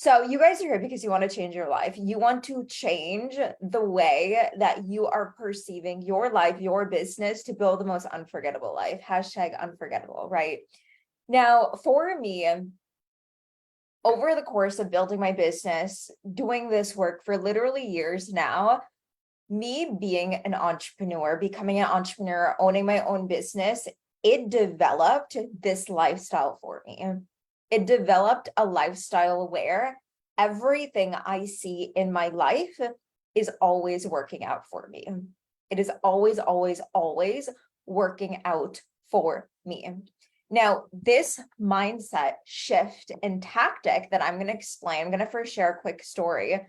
So you guys are here because you want to change your life. You want to change the way that you are perceiving your life, your business, to build the most unforgettable life. Hashtag unforgettable, right? Now, for me, over the course of building my business, doing this work for literally years now, me being an entrepreneur, becoming an entrepreneur, owning my own business, it developed this lifestyle for me. It developed a lifestyle where everything I see in my life is always working out for me. It is always, always, always working out for me. Now, this mindset shift and tactic that I'm going to explain, I'm going to first share a quick story.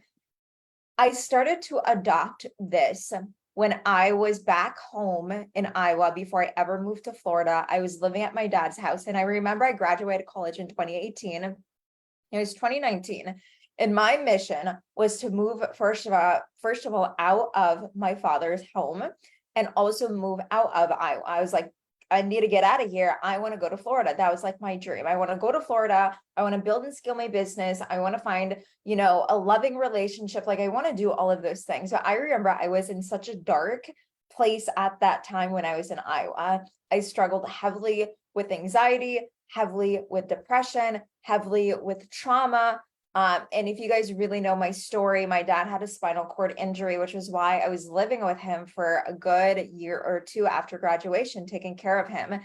I started to adopt this when I was back home in Iowa before I ever moved to Florida. I was living at my dad's house, and I remember I graduated college in 2018. It was 2019. And my mission was to move first of all out of my father's home and also move out of Iowa. I was like, I need to get out of here. I want to go to Florida. That was like my dream. I want to go to Florida. I want to build and scale my business. I want to find, a loving relationship. Like I want to do all of those things. So I remember I was in such a dark place at that time when I was in Iowa. I struggled heavily with anxiety, heavily with depression, heavily with trauma. And if you guys really know my story, my dad had a spinal cord injury, which was why I was living with him for a good year or two after graduation, taking care of him.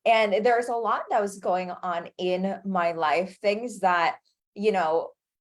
And there's a lot that was going on in my life, things that,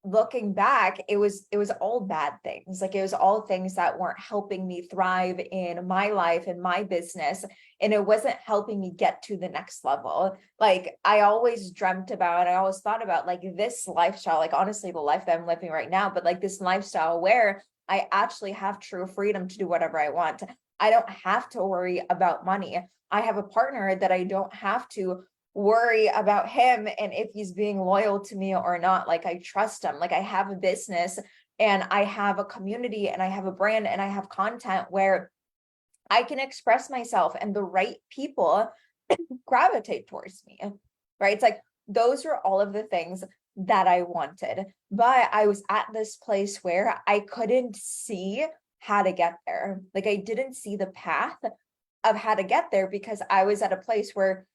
looking back, it was all bad things. Like it was all things that weren't helping me thrive in my life and my business. And it wasn't helping me get to the next level. Like I always dreamt about, I always thought about like this lifestyle, like honestly, the life that I'm living right now, but like this lifestyle where I actually have true freedom to do whatever I want. I don't have to worry about money. I have a partner that I don't have to worry about him and if he's being loyal to me or not. Like I trust him. Like I have a business and I have a community and I have a brand and I have content where I can express myself and the right people gravitate towards me, right? It's like those are all of the things that I wanted, but I was at this place where I couldn't see how to get there. Like I didn't see the path of how to get there because I was at a place where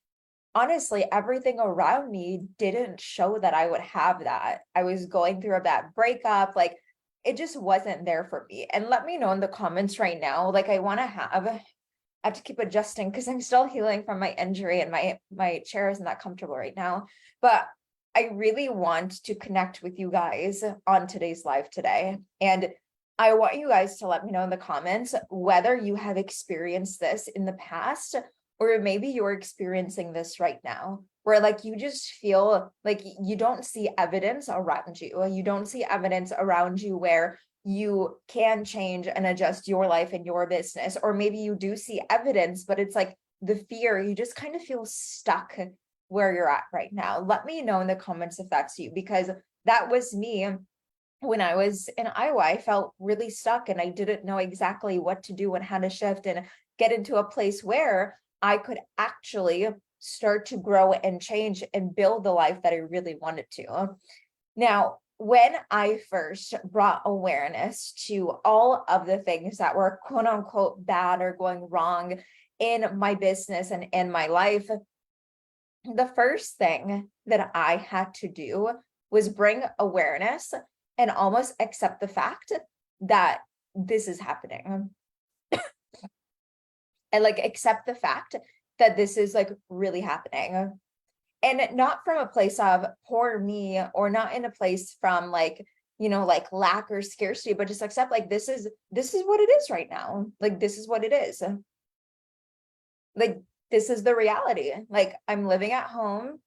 honestly, everything around me didn't show that I would have that. I was going through a bad breakup. Like it just wasn't there for me. And let me know in the comments right now. Like I have to keep adjusting because I'm still healing from my injury and my chair isn't that comfortable right now. But I really want to connect with you guys on today's live today. And I want you guys to let me know in the comments whether you have experienced this in the past, or maybe you're experiencing this right now, where like you just feel like you don't see evidence around you. You don't see evidence around you where you can change and adjust your life and your business. Or maybe you do see evidence, but it's like the fear, you just kind of feel stuck where you're at right now. Let me know in the comments if that's you, because that was me. When I was in Iowa, I felt really stuck and I didn't know exactly what to do and how to shift and get into a place where I could actually start to grow and change and build the life that I really wanted to. Now, when I first brought awareness to all of the things that were quote unquote bad or going wrong in my business and in my life, the first thing that I had to do was bring awareness and almost accept the fact that this is happening. And like accept the fact that this is like really happening, and not from a place of poor me, or not in a place from like like lack or scarcity, but just accept like this is what it is right now. Like this is what it is. Like this is the reality. Like I'm living at home,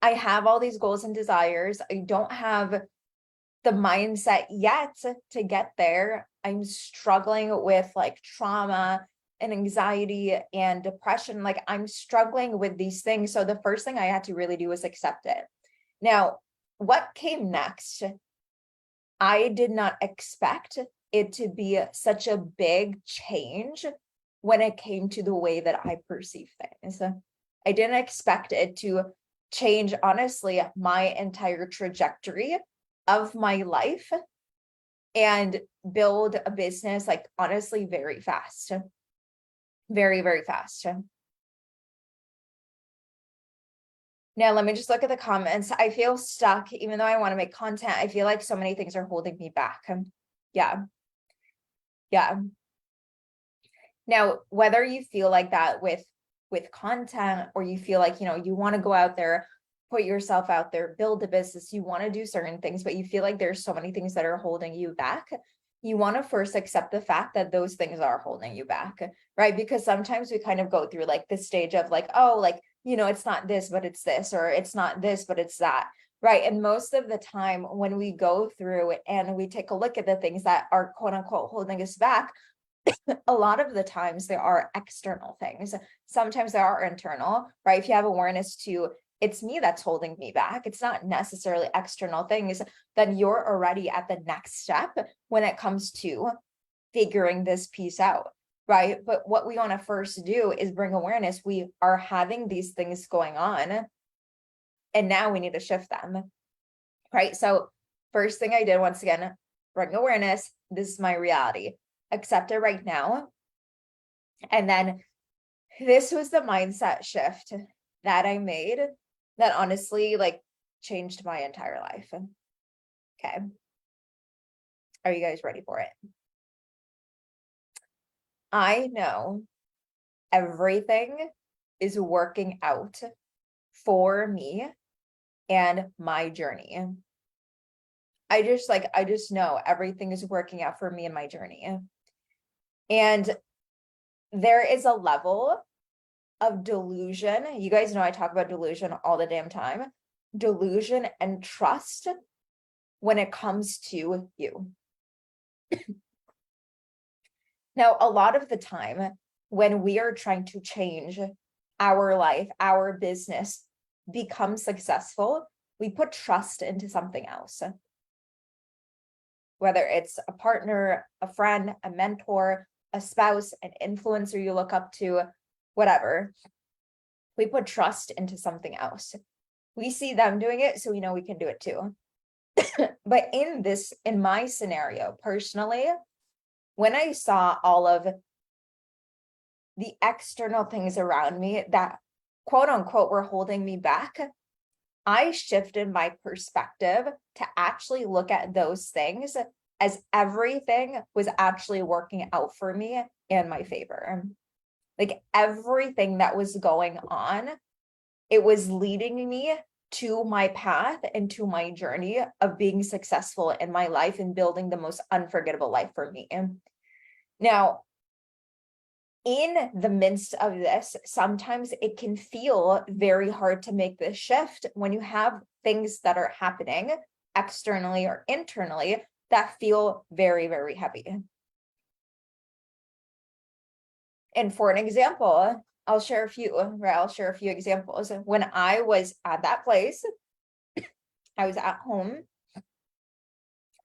I have all these goals and desires, I don't have the mindset yet to get there. I'm struggling with like trauma and anxiety and depression. Like I'm struggling with these things. So the first thing I had to really do was accept it. Now, what came next? I did not expect it to be such a big change when it came to the way that I perceive things. I didn't expect it to change, honestly, my entire trajectory of my life and build a business, like honestly, very fast. Very, very fast. Now, let me just look at the comments. I feel stuck, even though I want to make content. I feel like so many things are holding me back. Yeah. Yeah. Now, whether you feel like that with content, or you feel like, you want to go out there, put yourself out there, build a business, you want to do certain things, but you feel like there's so many things that are holding you back, you want to first accept the fact that those things are holding you back, right? Because sometimes we kind of go through like this stage of like, oh, like, it's not this, but it's this, or it's not this, but it's that, right? And most of the time when we go through it and we take a look at the things that are quote unquote holding us back, a lot of the times there are external things. Sometimes there are internal, right? If you have awareness to, it's me that's holding me back, it's not necessarily external things, then you're already at the next step when it comes to figuring this piece out, right? But what we want to first do is bring awareness. We are having these things going on, and now we need to shift them, right? So first thing I did, once again, bring awareness. This is my reality. Accept it right now. And then this was the mindset shift that I made that honestly like changed my entire life. Okay. Are you guys ready for it? I know everything is working out for me and my journey. I just know everything is working out for me and my journey. And there is a level of delusion. You guys know I talk about delusion all the damn time. Delusion and trust when it comes to you. Now, a lot of the time when we are trying to change our life, our business, become successful, we put trust into something else. Whether it's a partner, a friend, a mentor, a spouse, an influencer you look up to, whatever. We put trust into something else. We see them doing it, so we know we can do it too. But in my scenario, personally, when I saw all of the external things around me that quote unquote were holding me back, I shifted my perspective to actually look at those things as everything was actually working out for me in my favor. Like everything that was going on, it was leading me to my path and to my journey of being successful in my life and building the most unforgettable life for me. Now, in the midst of this, sometimes it can feel very hard to make this shift when you have things that are happening externally or internally that feel very, very heavy. And for an example, I'll share a few examples. When I was at that place, I was at home,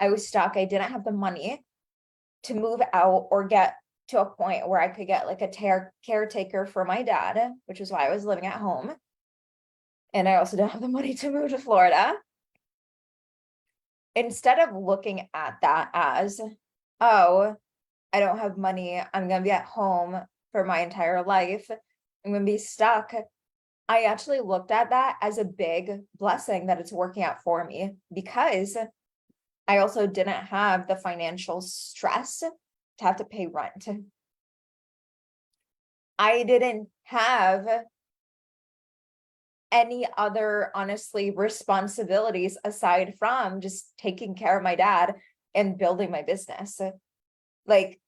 I was stuck, I didn't have the money to move out or get to a point where I could get like a caretaker for my dad, which is why I was living at home. And I also didn't have the money to move to Florida. Instead of looking at that as, oh, I don't have money, I'm going to be at home for my entire life, I'm going to be stuck, I actually looked at that as a big blessing that it's working out for me, because I also didn't have the financial stress to have to pay rent. I didn't have any other, honestly, responsibilities aside from just taking care of my dad and building my business. Like,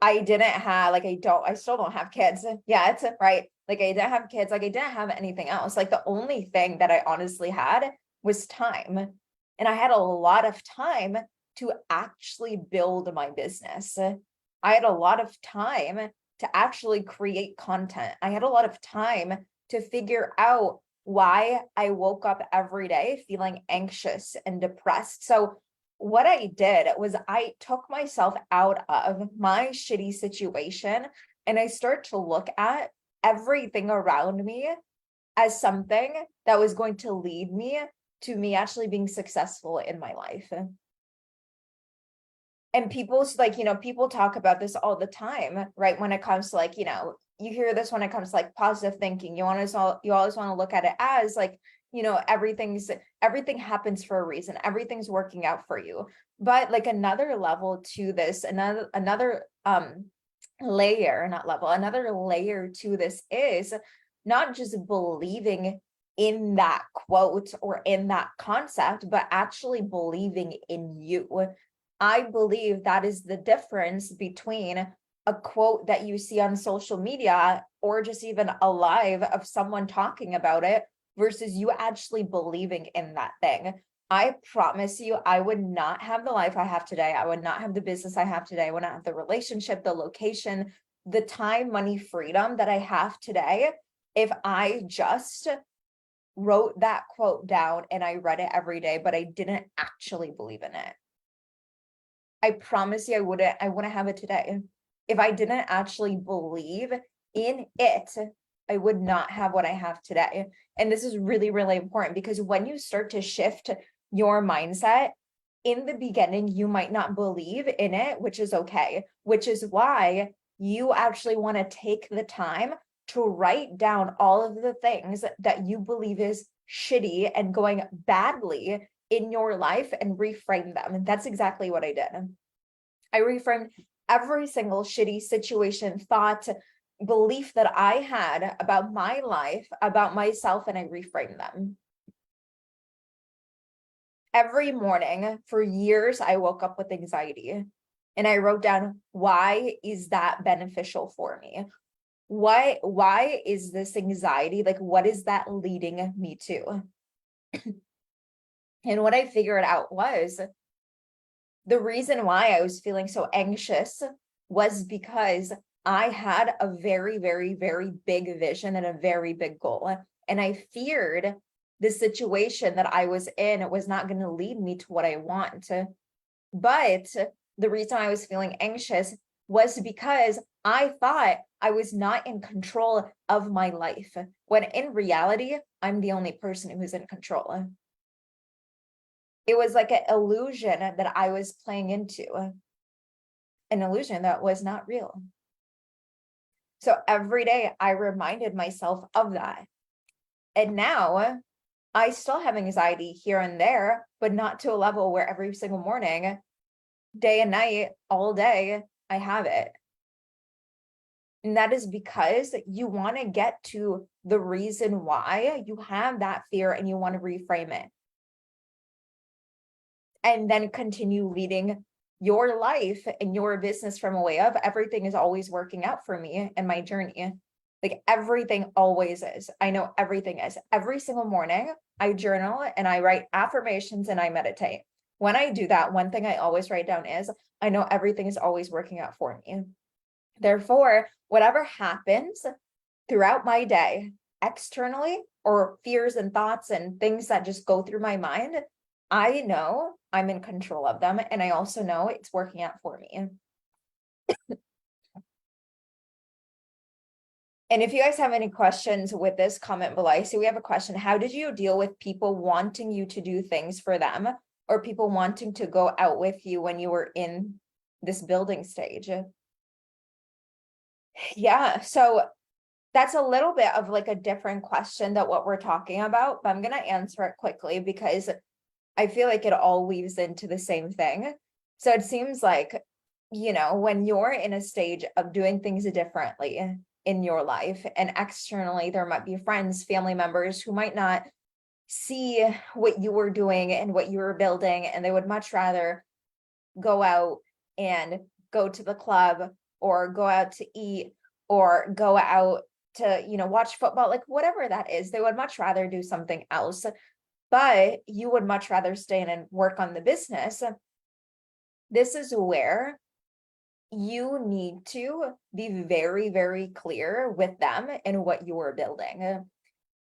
I didn't have, like, I still don't have kids. Yeah, it's right. Like, I didn't have kids. Like, I didn't have anything else. Like, the only thing that I honestly had was time. And I had a lot of time to actually build my business. I had a lot of time to actually create content. I had a lot of time to figure out why I woke up every day feeling anxious and depressed. So what I did was I took myself out of my shitty situation and I start to look at everything around me as something that was going to lead me to me actually being successful in my life. And people's like, people talk about this all the time, right? When it comes to like, you hear this when it comes to like positive thinking. You always want to look at it as like, everything happens for a reason. Everything's working out for you. But like another level to this, another layer, not level, another layer to this is not just believing in that quote or in that concept, but actually believing in you. I believe that is the difference between a quote that you see on social media or just even a live of someone talking about it versus you actually believing in that thing. I promise you, I would not have the life I have today. I would not have the business I have today. I would not have the relationship, the location, the time, money, freedom that I have today if I just wrote that quote down and I read it every day, but I didn't actually believe in it. I promise you I wouldn't have it today. If I didn't actually believe in it, I would not have what I have today. And this is really, really important because when you start to shift your mindset, in the beginning, you might not believe in it, which is okay, which is why you actually want to take the time to write down all of the things that you believe is shitty and going badly in your life and reframe them. And that's exactly what I did. I reframed every single shitty situation, thought, belief that I had about my life, about myself, and I reframed them. Every morning for years, I woke up with anxiety and I wrote down, why is that beneficial for me? Why is this anxiety? Like, what is that leading me to? And what I figured out was the reason why I was feeling so anxious was because I had a very, very, very big vision and a very big goal. And I feared the situation that I was in was not going to lead me to what I want. But the reason I was feeling anxious was because I thought I was not in control of my life, when in reality, I'm the only person who's in control. It was like an illusion that I was playing into, an illusion that was not real. So every day I reminded myself of that. And now I still have anxiety here and there, but not to a level where every single morning, day and night, all day, I have it. And that is because you want to get to the reason why you have that fear and you want to reframe it. And then continue leading your life and your business from a way of everything is always working out for me in my journey. Like everything always is. I know everything is. Every single morning, I journal and I write affirmations and I meditate. When I do that, one thing I always write down is, I know everything is always working out for me. Therefore, whatever happens throughout my day, externally, or fears and thoughts and things that just go through my mind, I know I'm in control of them. And I also know it's working out for me. And if you guys have any questions with this, comment below. I see we have a question. How did you deal with people wanting you to do things for them or people wanting to go out with you when you were in this building stage? Yeah, so that's a little bit of like a different question than what we're talking about, but I'm going to answer it quickly because I feel like it all weaves into the same thing. So it seems like, when you're in a stage of doing things differently in your life and externally, there might be friends, family members who might not see what you were doing and what you were building, and they would much rather go out and go to the club or go out to eat or go out to, watch football, like whatever that is. They would much rather do something else, but you would much rather stay in and work on the business. This is where you need to be very, very clear with them and what you are building.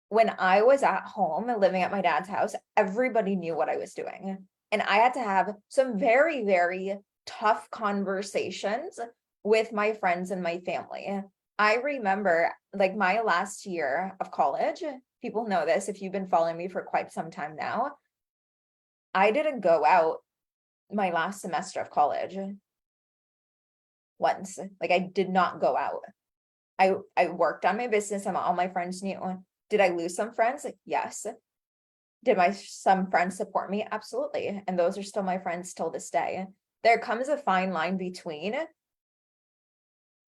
When I was at home living at my dad's house, everybody knew what I was doing. And I had to have some very, very tough conversations with my friends and my family. I remember like my last year of college, people know this if you've been following me for quite some time now. I didn't go out my last semester of college once. Like I did not go out. I worked on my business and all my friends knew. Did I lose some friends? Yes. Did some friends support me? Absolutely. And those are still my friends till this day. There comes a fine line between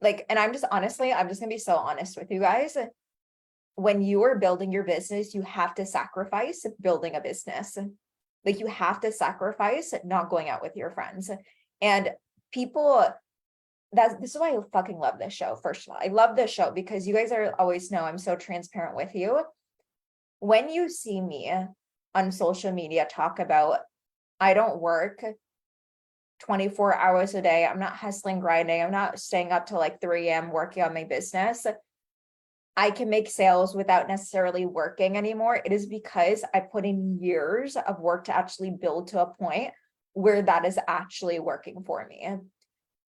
like, and I'm just gonna be so honest with you guys. When you are building your business, you have to sacrifice building a business. Like you have to sacrifice not going out with your friends. And people, this is why I fucking love this show. First of all, I love this show because you guys always know I'm so transparent with you. When you see me on social media talk about, I don't work 24 hours a day, I'm not hustling, grinding, I'm not staying up till like 3 a.m. working on my business, I can make sales without necessarily working anymore. It is because I put in years of work to actually build to a point where that is actually working for me.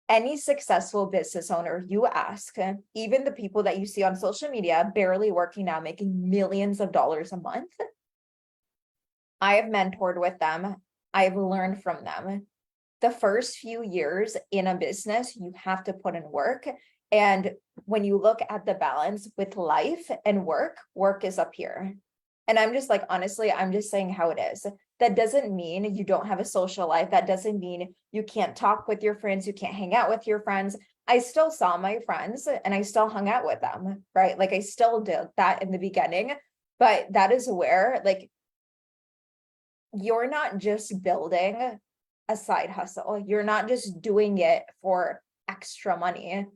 Any successful business owner you ask, even the people that you see on social media, barely working now, making millions of dollars a month, I have mentored with them. I've learned from them. The first few years in a business, you have to put in work. And when you look at the balance with life and work is up here. And I'm just like, honestly, I'm just saying how it is. That doesn't mean you don't have a social life. That doesn't mean you can't talk with your friends. You can't hang out with your friends. I still saw my friends and I still hung out with them, right? Like I still did that in the beginning, but that is where like, you're not just building a side hustle. You're not just doing it for extra money.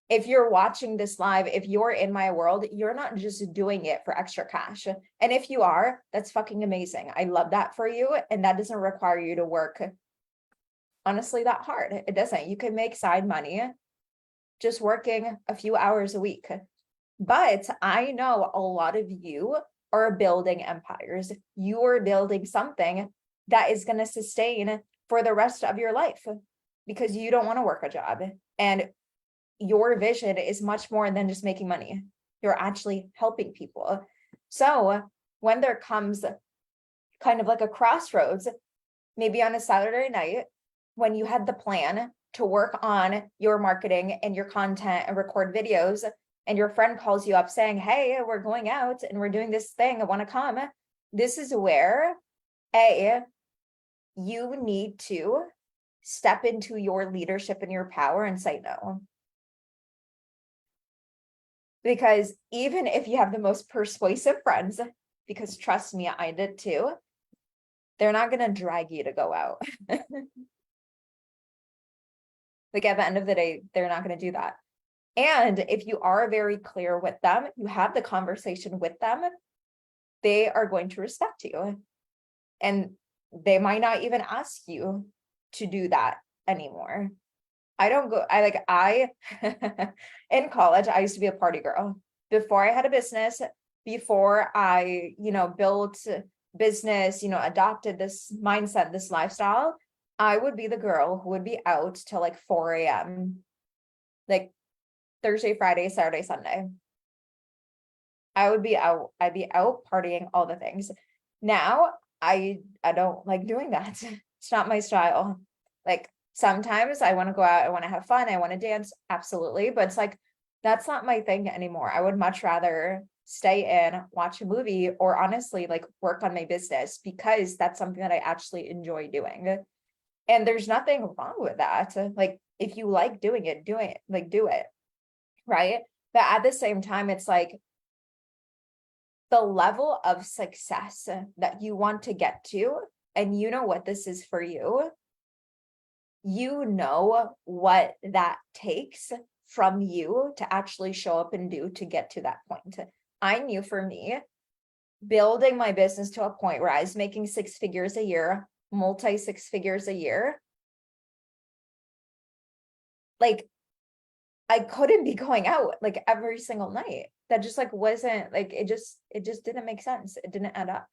If you're watching this live, if you're in my world, you're not just doing it for extra cash. And if you are, that's fucking amazing. I love that for you. And that doesn't require you to work honestly that hard. It doesn't. You can make side money just working a few hours a week. But I know a lot of you are building empires. You are building something that is going to sustain for the rest of your life because you don't want to work a job. And your vision is much more than just making money. You're actually helping people. So when there comes kind of like a crossroads, maybe on a Saturday night, when you had the plan to work on your marketing and your content and record videos, and your friend calls you up saying, hey, we're going out and we're doing this thing, I want to come. This is where, you need to step into your leadership and your power and say no. Because even if you have the most persuasive friends, because trust me, I did too, they're not going to drag you to go out. Like at the end of the day, they're not going to do that. And if you are very clear with them, you have the conversation with them, they are going to respect you. And they might not even ask you to do that anymore. In college, I used to be a party girl. Before I had a business, before I, built business, adopted this mindset, this lifestyle, I would be the girl who would be out till like 4 a.m. like Thursday, Friday, Saturday, Sunday. I'd be out partying, all the things. Now I don't like doing that. It's not my style. Like sometimes I want to go out, I want to have fun, I want to dance, absolutely. But it's like, that's not my thing anymore. I would much rather stay in, watch a movie, or honestly, like work on my business because that's something that I actually enjoy doing. And there's nothing wrong with that. Like if you like doing it, do it. Right. But at the same time, it's like the level of success that you want to get to, and you know what this is for you. You know what that takes from you to actually show up and do to get to that point. I knew for me, building my business to a point where I was making 6 figures a year, multi 6 figures a year, like I couldn't be going out like every single night. That just like wasn't like, it just didn't make sense. It didn't add up.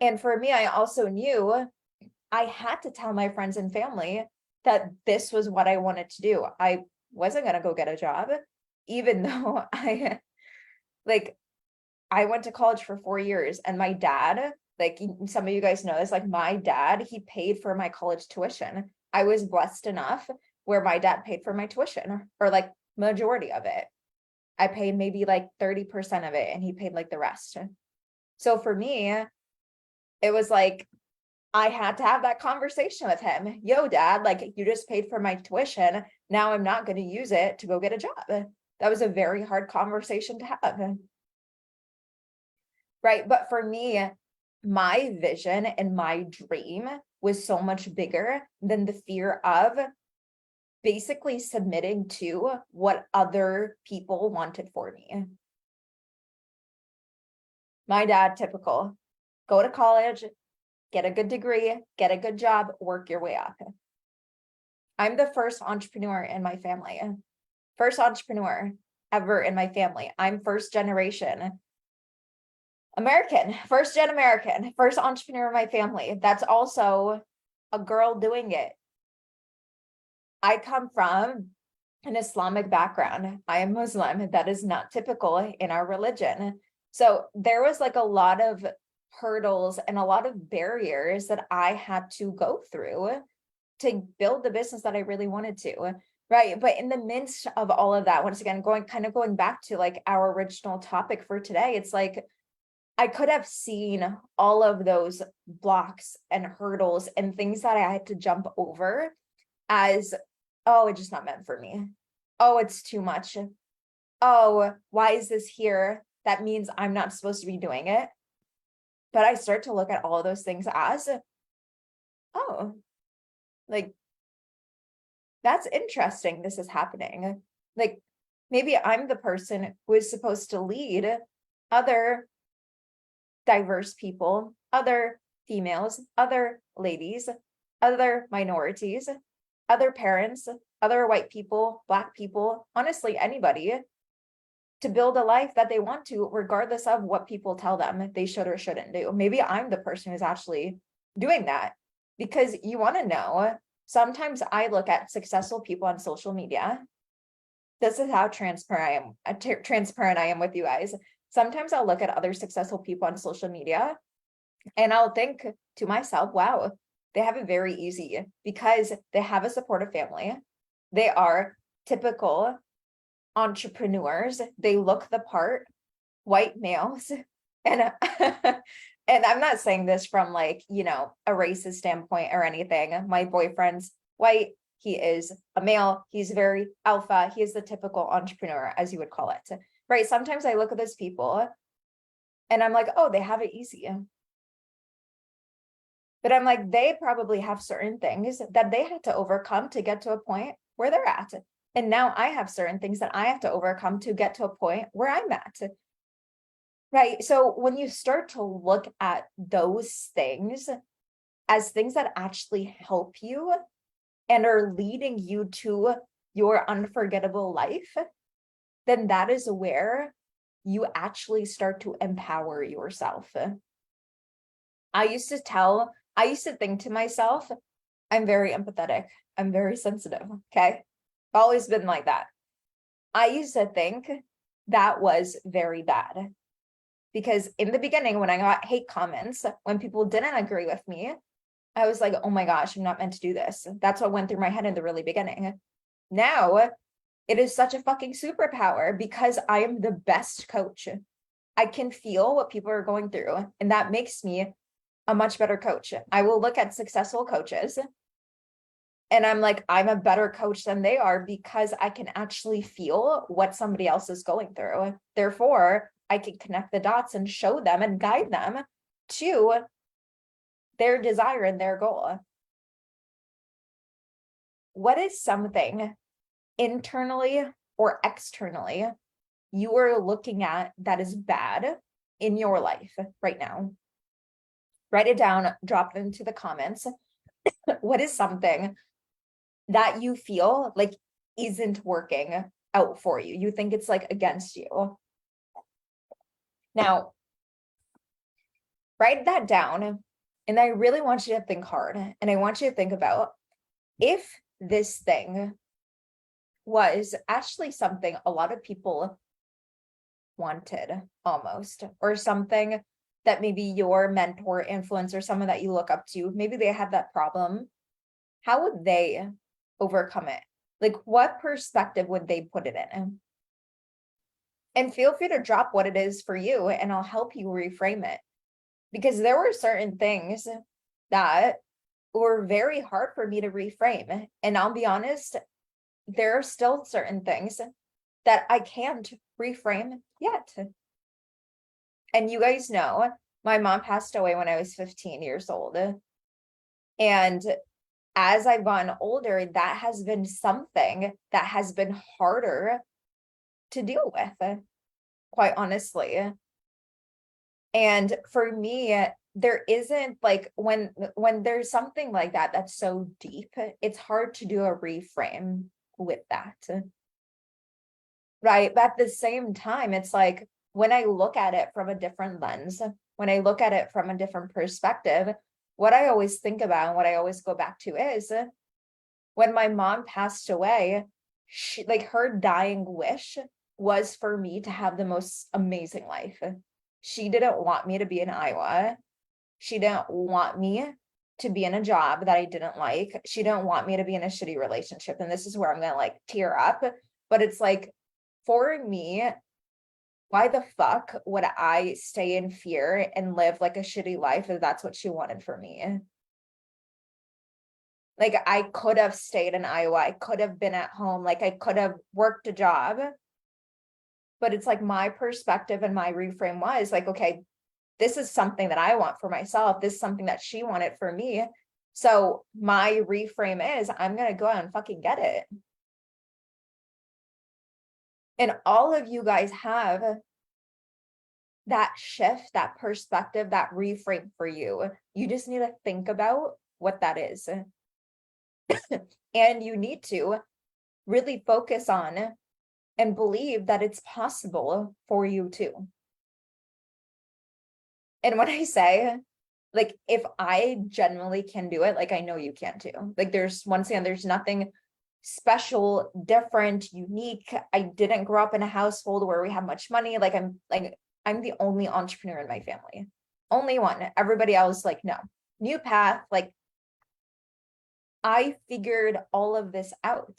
And for me, I also knew I had to tell my friends and family that this was what I wanted to do. I wasn't going to go get a job, even though Like, I went to college for 4 years, and my dad, like some of you guys know this, like my dad, he paid for my college tuition. I was blessed enough where my dad paid for my tuition, or like majority of it. I paid maybe like 30% of it, and he paid like the rest. So for me, it was like I had to have that conversation with him. Yo, dad, like you just paid for my tuition. Now I'm not going to use it to go get a job. That was a very hard conversation to have. Right. But for me, my vision and my dream was so much bigger than the fear of basically submitting to what other people wanted for me. My dad, typical, go to college, get a good degree, get a good job, work your way up. I'm the first entrepreneur in my family, first entrepreneur ever in my family. I'm first generation American, first gen American, first entrepreneur in my family. That's also a girl doing it. I come from an Islamic background. I am Muslim. That is not typical in our religion. So there was like a lot of hurdles and a lot of barriers that I had to go through to build the business that I really wanted to. Right. But in the midst of all of that, once again, going back to like our original topic for today, it's like I could have seen all of those blocks and hurdles and things that I had to jump over as, oh, it's just not meant for me. Oh, it's too much. Oh, why is this here? That means I'm not supposed to be doing it. But I start to look at all of those things as, oh, like, that's interesting. This is happening. Like, maybe I'm the person who is supposed to lead other diverse people, other females, other ladies, other minorities, other parents, other white people, Black people, honestly, anybody, to build a life that they want to, regardless of what people tell them they should or shouldn't do. Maybe I'm the person who's actually doing that, because you want to know, sometimes I look at successful people on social media. This is how transparent I am with you guys. Sometimes I'll look at other successful people on social media and I'll think to myself, wow, they have it very easy because they have a supportive family. They are typical entrepreneurs. They look the part, white males. And and I'm not saying this from like, a racist standpoint or anything. My boyfriend's white. He is a male. He's very alpha. He is the typical entrepreneur, as you would call it. Right. Sometimes I look at those people and I'm like, oh, they have it easy. But I'm like, they probably have certain things that they had to overcome to get to a point where they're at. And now I have certain things that I have to overcome to get to a point where I'm at. Right. So when you start to look at those things as things that actually help you and are leading you to your unforgettable life, then that is where you actually start to empower yourself. I used to think to myself, I'm very empathetic. I'm very sensitive. Okay. Always been like that. I used to think that was very bad because in the beginning, when I got hate comments, when people didn't agree with me, I was like, oh my gosh, I'm not meant to do this. That's what went through my head in the really beginning. Now it is such a fucking superpower because I am the best coach. I can feel what people are going through, and that makes me a much better coach. I will look at successful coaches and I'm like, I'm a better coach than they are because I can actually feel what somebody else is going through. Therefore, I can connect the dots and show them and guide them to their desire and their goal. What is something internally or externally you are looking at that is bad in your life right now? Write it down, drop it into the comments. What is something that you feel like isn't working out for you? You think it's like against you. Now, write that down. And I really want you to think hard. And I want you to think about if this thing was actually something a lot of people wanted almost, or something that maybe your mentor, influencer, someone that you look up to, maybe they had that problem. How would they overcome it? Like, what perspective would they put it in? And feel free to drop what it is for you, and I'll help you reframe it. Because there were certain things that were very hard for me to reframe. And I'll be honest, there are still certain things that I can't reframe yet. And you guys know, my mom passed away when I was 15 years old. And as I've gotten older, that has been something that has been harder to deal with, quite honestly. And for me, there isn't like when there's something like that that's so deep, it's hard to do a reframe with that. Right. But at the same time, it's like when I look at it from a different lens, when I look at it from a different perspective, what I always think about and what I always go back to is when my mom passed away, she, like, her dying wish was for me to have the most amazing life. She didn't want me to be in Iowa. She didn't want me to be in a job that I didn't like. She didn't want me to be in a shitty relationship. And this is where I'm going to like tear up. But it's like, for me, why the fuck would I stay in fear and live like a shitty life if that's what she wanted for me? Like, I could have stayed in Iowa. I could have been at home. Like, I could have worked a job. But it's like my perspective and my reframe was like, okay, this is something that I want for myself. This is something that she wanted for me. So my reframe is I'm going to go out and fucking get it. And all of you guys have that shift, that perspective, that reframe for you. You just need to think about what that is. And you need to really focus on and believe that it's possible for you too. And when I say, like, if I genuinely can do it, like, I know you can too. Like, there's, once again, there's nothing special, different, unique. I didn't grow up in a household where we have much money. Like, I'm the only entrepreneur in my family. Only one. Everybody else, like, no. New path. Like, I figured all of this out.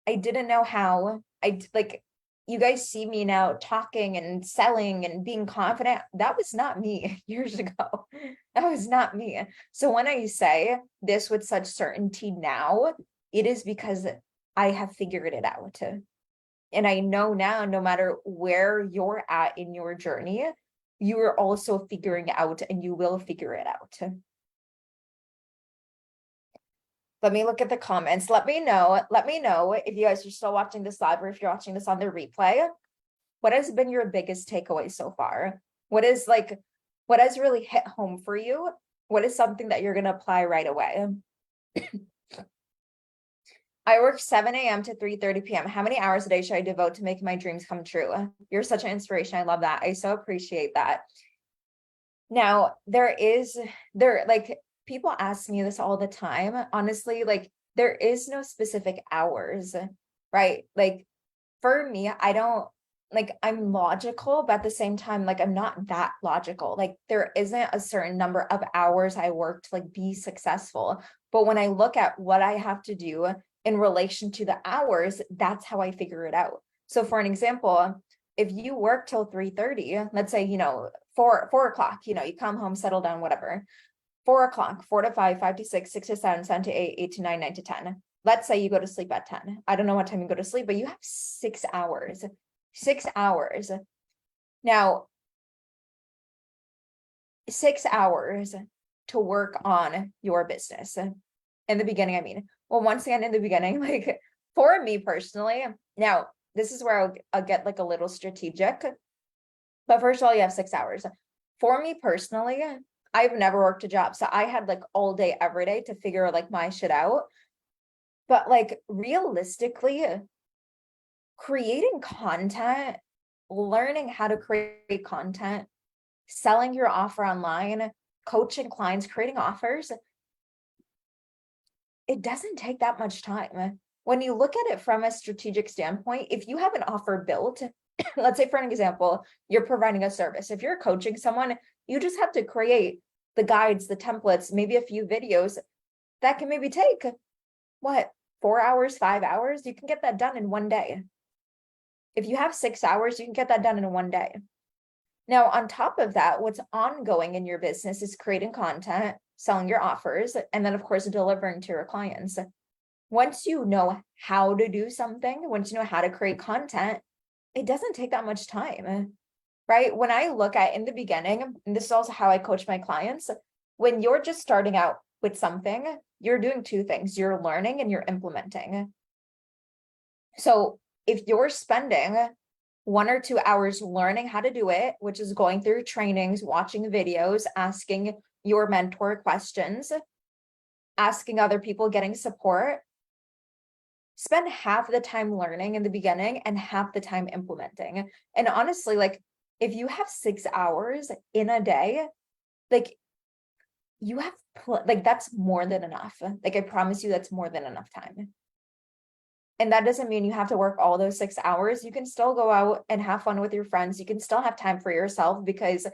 I didn't know how. Like, you guys see me now talking and selling and being confident. That was not me years ago. That was not me. So when I say this with such certainty now, it is because I have figured it out. And I know now, no matter where you're at in your journey, you are also figuring out, and you will figure it out. Let me look at the comments. Let me know if you guys are still watching this live, or if you're watching this on the replay. What has been your biggest takeaway so far? What has really hit home for you? What is something that you're going to apply right away? I work 7 a.m. to 3:30 p.m. How many hours a day should I devote to make my dreams come true? You're such an inspiration. I love that. I so appreciate that. Now, like, people ask me this all the time. Honestly, like, there is no specific hours, right? Like, for me, I don't, like, I'm logical, but at the same time, like, I'm not that logical. Like, there isn't a certain number of hours I work to like be successful. But when I look at what I have to do in relation to the hours, that's how I figure it out. So for an example, if you work till 3:30, let's say, 4 o'clock, you come home, settle down, whatever. 4 o'clock, 4 to 5, 5 to 6, 6 to 7, 7 to 8, 8 to 9, 9 to 10. Let's say you go to sleep at 10. I don't know what time you go to sleep, but you have 6 hours. 6 hours. Now, 6 hours to work on your business. In the beginning, I mean, well, once again, in the beginning, like, for me personally, now, this is where I'll get like a little strategic. But first of all, you have 6 hours. For me personally, I've never worked a job. So I had like all day, every day to figure like my shit out. But like, realistically, creating content, learning how to create content, selling your offer online, coaching clients, creating offers, it doesn't take that much time. When you look at it from a strategic standpoint, if you have an offer built, let's say for an example, you're providing a service. If you're coaching someone, you just have to create the guides, the templates, maybe a few videos that can maybe take what, 4 hours, 5 hours? You can get that done in one day. If you have 6 hours, you can get that done in one day. Now, on top of that, what's ongoing in your business is creating content, selling your offers, and then, of course, delivering to your clients. Once you know how to do something, once you know how to create content, it doesn't take that much time, right? When I look at in the beginning, and this is also how I coach my clients, when you're just starting out with something, you're doing two things. You're learning and you're implementing. So if you're spending 1 or 2 hours learning how to do it, which is going through trainings, watching videos, asking your mentor questions, asking other people, getting support, spend half the time learning in the beginning and half the time implementing. And honestly, like if you have 6 hours in a day, like you have like that's more than enough. Like I promise you, that's more than enough time. And that doesn't mean you have to work all those 6 hours. You can still go out and have fun with your friends. You can still have time for yourself, because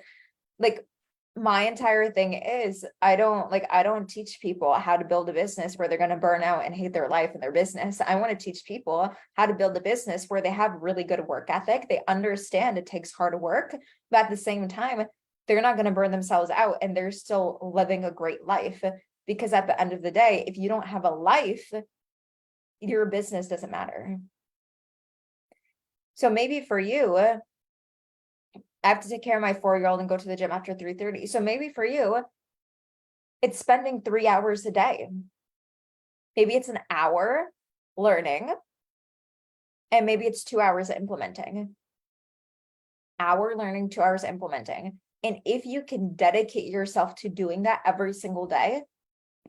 like my entire thing is I don't teach people how to build a business where they're going to burn out and hate their life and their business. I want to teach people how to build a business where they have really good work ethic. They understand it takes hard work, but at the same time, they're not going to burn themselves out and they're still living a great life. Because at the end of the day, if you don't have a life, your business doesn't matter. So maybe for you, I have to take care of my 4-year-old and go to the gym after 3:30. So maybe for you, it's spending 3 hours a day. Maybe it's an hour learning, and maybe it's 2 hours implementing. Hour learning, 2 hours implementing. And if you can dedicate yourself to doing that every single day,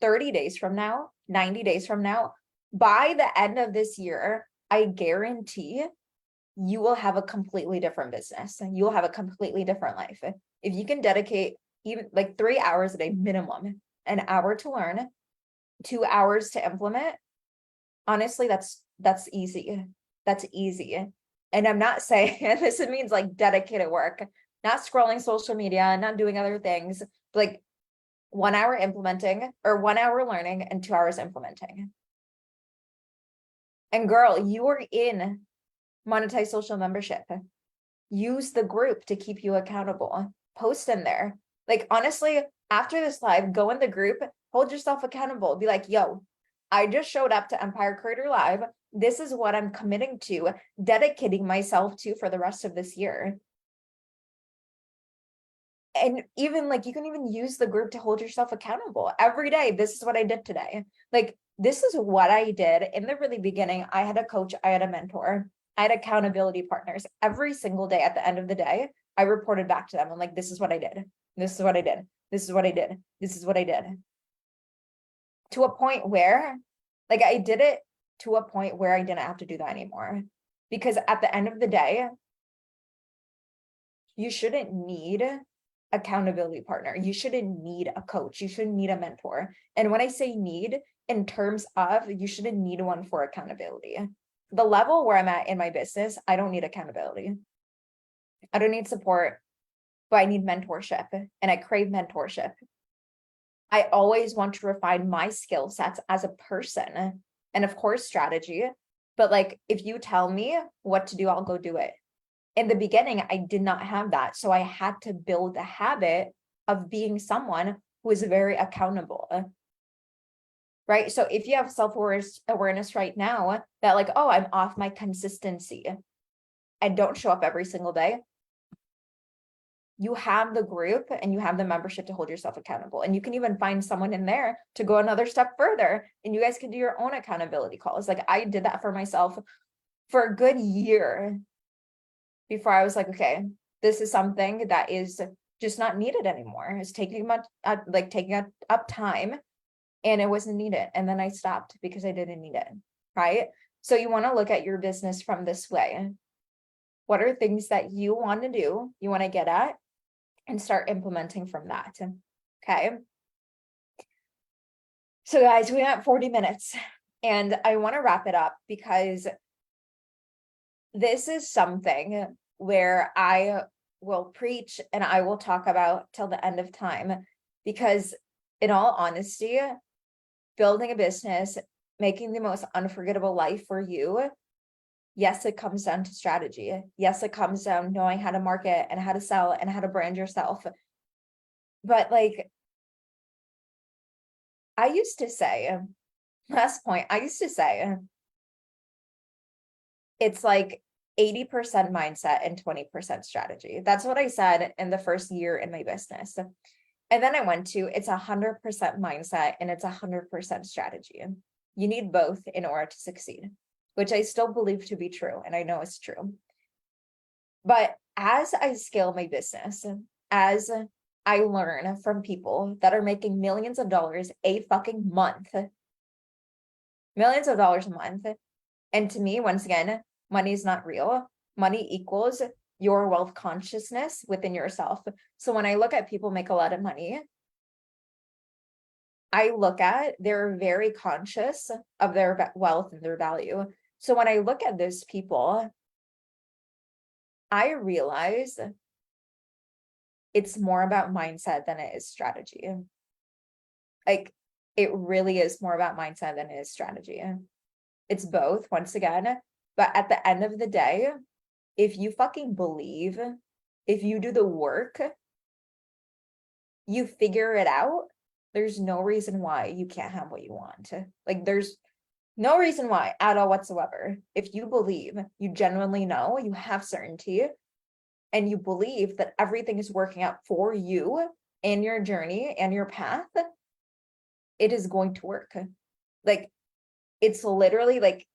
30 days from now, 90 days from now, by the end of this year, I guarantee you will have a completely different business and you'll have a completely different life. If you can dedicate even like 3 hours a day minimum, an hour to learn, 2 hours to implement, honestly, that's easy. That's easy. And I'm not saying this means like dedicated work, not scrolling social media, not doing other things, like 1 hour implementing or 1 hour learning and 2 hours implementing. And girl, you are in monetize social membership. Use the group to keep you accountable. Post in there. Like honestly, after this live, go in the group, hold yourself accountable. Be like, yo, I just showed up to Empire Creator Live. This is what I'm committing to, dedicating myself to for the rest of this year. And even like you can even use the group to hold yourself accountable every day. This is what I did today. Like this is what I did in the really beginning. I had a coach, I had a mentor, I had accountability partners. Every single day at the end of the day, I reported back to them. I'm like, this is what I did. This is what I did. This is what I did. This is what I did. To a point where like I did it to a point where I didn't have to do that anymore. Because at the end of the day, you shouldn't need accountability partner. You shouldn't need a coach. You shouldn't need a mentor. And when I say need, in terms of you shouldn't need one for accountability. The level where I'm at in my business, I don't need accountability. I don't need support, but I need mentorship, and I crave mentorship. I always want to refine my skill sets as a person and of course strategy. But like if you tell me what to do, I'll go do it. In the beginning, I did not have that. So I had to build the habit of being someone who is very accountable. Right? So if you have self-awareness right now that like, oh, I'm off my consistency, I don't show up every single day. You have the group and you have the membership to hold yourself accountable. And you can even find someone in there to go another step further. And you guys can do your own accountability calls. Like I did that for myself for a good year before I was like, okay, this is something that is just not needed anymore. It's taking up time and it wasn't needed. And then I stopped because I didn't need it, right? So you want to look at your business from this way. What are things that you want to do, you want to get at, and start implementing from that, okay? So guys, we have 40 minutes and I want to wrap it up because this is something where I will preach and I will talk about till the end of time, because in all honesty, building a business, making the most unforgettable life for you, yes, it comes down to strategy. Yes, it comes down knowing how to market and how to sell and how to brand yourself. But like, I used to say, last point, I used to say, it's like 80% mindset and 20% strategy. That's what I said in the first year in my business. And then I went to, it's 100% mindset and it's 100% strategy. You need both in order to succeed, which I still believe to be true. And I know it's true. But as I scale my business, as I learn from people that are making millions of dollars a fucking month, millions of dollars a month. And to me, once again, money is not real. Money equals your wealth consciousness within yourself. So when I look at people make a lot of money, I look at they're very conscious of their wealth and their value. So when I look at those people, I realize it's more about mindset than it is strategy. Like, it really is more about mindset than it is strategy. It's both, once again. But at the end of the day, if you fucking believe, if you do the work, you figure it out, there's no reason why you can't have what you want. Like, there's no reason why at all whatsoever. If you believe, you genuinely know, you have certainty, and you believe that everything is working out for you in your journey and your path, it is going to work. Like, it's literally like,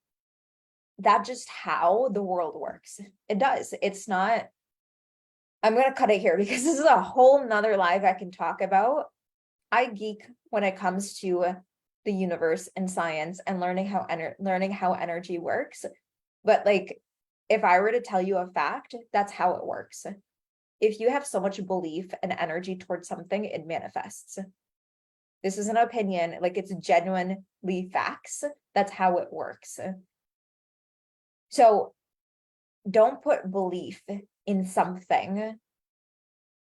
that's just how the world works. It does. It's not, I'm going to cut it here because this is a whole nother live I can talk about. I geek when it comes to the universe and science and learning how energy works. But like, if I were to tell you a fact, that's how it works. If you have so much belief and energy towards something, it manifests. This is an opinion, like, it's genuinely facts. That's how it works. So don't put belief in something.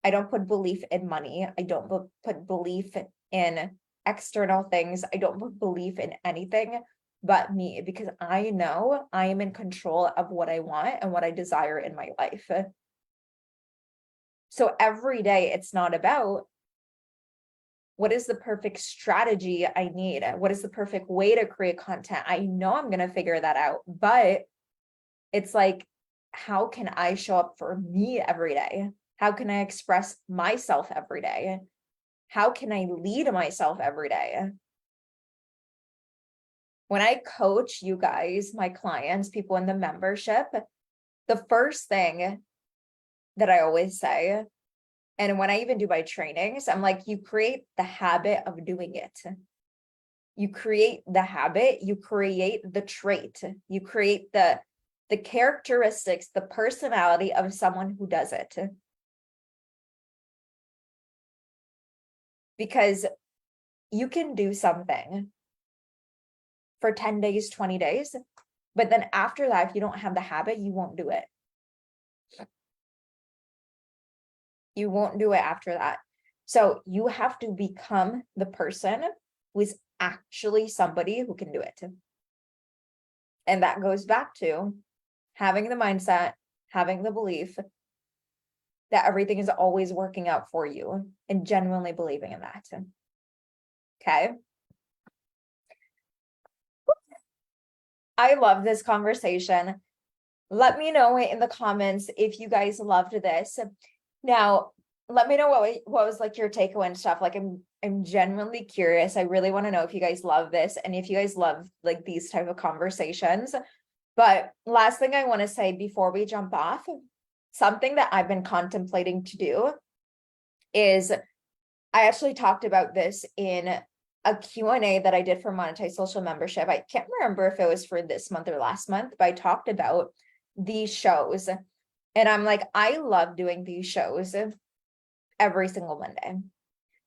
I don't put belief in money. I don't put belief in external things. I don't put belief in anything but me, because I know I am in control of what I want and what I desire in my life. So every day, it's not about what is the perfect strategy I need? What is the perfect way to create content? I know I'm going to figure that out, but it's like, how can I show up for me every day? How can I express myself every day? How can I lead myself every day? When I coach you guys, my clients, people in the membership, the first thing that I always say, and when I even do my trainings, I'm like, you create the habit of doing it. You create the habit, you create the trait, you create the characteristics, the personality of someone who does it. Because you can do something for 10 days, 20 days, but then after that, if you don't have the habit, you won't do it. You won't do it after that. So you have to become the person who is actually somebody who can do it. And that goes back to having the mindset, having the belief that everything is always working out for you, and genuinely believing in that. Okay. I love this conversation. Let me know in the comments if you guys loved this. Now, let me know what was like your takeaway and stuff. Like, I'm genuinely curious. I really want to know if you guys love this and if you guys love like these type of conversations. But last thing I want to say before we jump off, something that I've been contemplating to do is, I actually talked about this in a Q&A that I did for Monetize Social Membership. I can't remember if it was for this month or last month, but I talked about these shows. And I'm like, I love doing these shows every single Monday.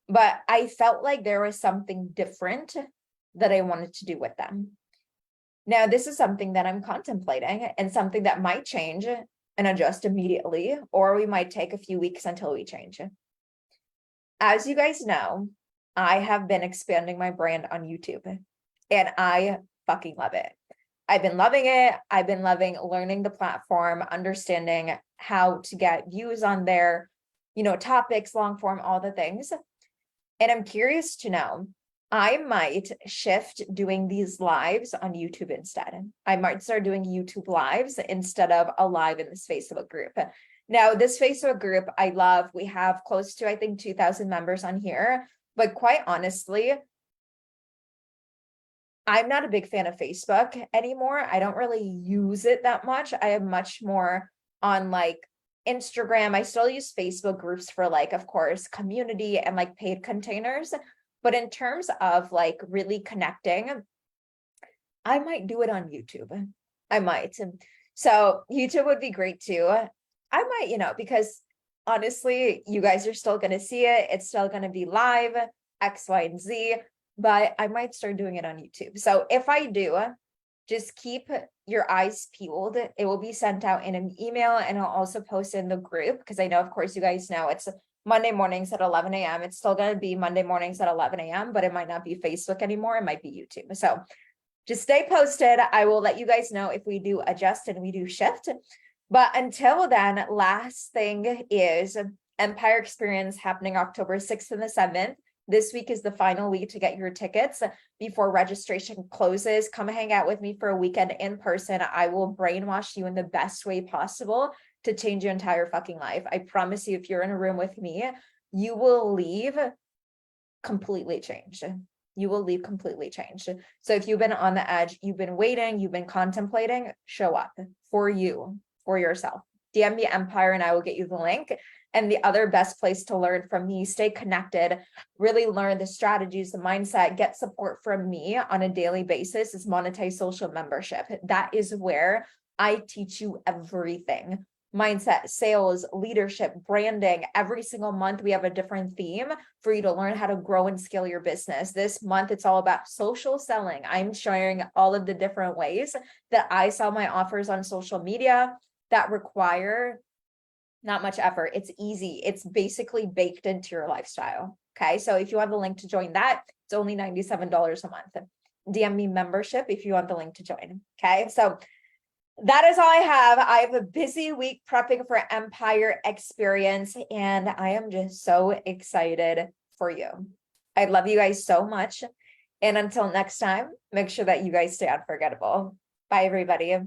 But I felt like there was something different that I wanted to do with them. Now, this is something that I'm contemplating and something that might change and adjust immediately, or we might take a few weeks until we change. As you guys know, I have been expanding my brand on YouTube, and I fucking love it. I've been loving it. I've been loving learning the platform, understanding how to get views on there, topics, long form, all the things. And I'm curious to know, I might shift doing these lives on YouTube instead. I might start doing YouTube lives instead of a live in this Facebook group. Now, this Facebook group, I love. We have close to, I think, 2,000 members on here. But quite honestly, I'm not a big fan of Facebook anymore. I don't really use it that much. I am much more on like Instagram. I still use Facebook groups for like, of course, community and like paid containers. But in terms of like really connecting, I might do it on YouTube. I might. So YouTube would be great too. I might, because honestly, you guys are still going to see it. It's still going to be live, X, Y, and Z, but I might start doing it on YouTube. So if I do, just keep your eyes peeled. It will be sent out in an email, and I'll also post in the group because I know, of course, you guys know it's Monday mornings at 11 a.m. It's still going to be Monday mornings at 11 a.m., but it might not be Facebook anymore. It might be YouTube. So just stay posted. I will let you guys know if we do adjust and we do shift. But until then, last thing is Empire Experience happening October 6th and the 7th. This week is the final week to get your tickets before registration closes. Come hang out with me for a weekend in person. I will brainwash you in the best way possible to change your entire fucking life. I promise you, if you're in a room with me, you will leave completely changed. You will leave completely changed. So if you've been on the edge, you've been waiting, you've been contemplating, show up for you, for yourself. DM me Empire and I will get you the link. And the other best place to learn from me, stay connected, really learn the strategies, the mindset, get support from me on a daily basis is Monetize Social Membership. That is where I teach you everything. Mindset, sales, leadership, branding. Every single month, we have a different theme for you to learn how to grow and scale your business. This month, it's all about social selling. I'm sharing all of the different ways that I sell my offers on social media that require not much effort. It's easy. It's basically baked into your lifestyle. Okay. So if you want the link to join that, it's only $97 a month. DM me membership if you want the link to join. Okay. So that is all I have. I have a busy week prepping for Empire Experience, and I am just so excited for you. I love you guys so much. And until next time, make sure that you guys stay unforgettable. Bye, everybody.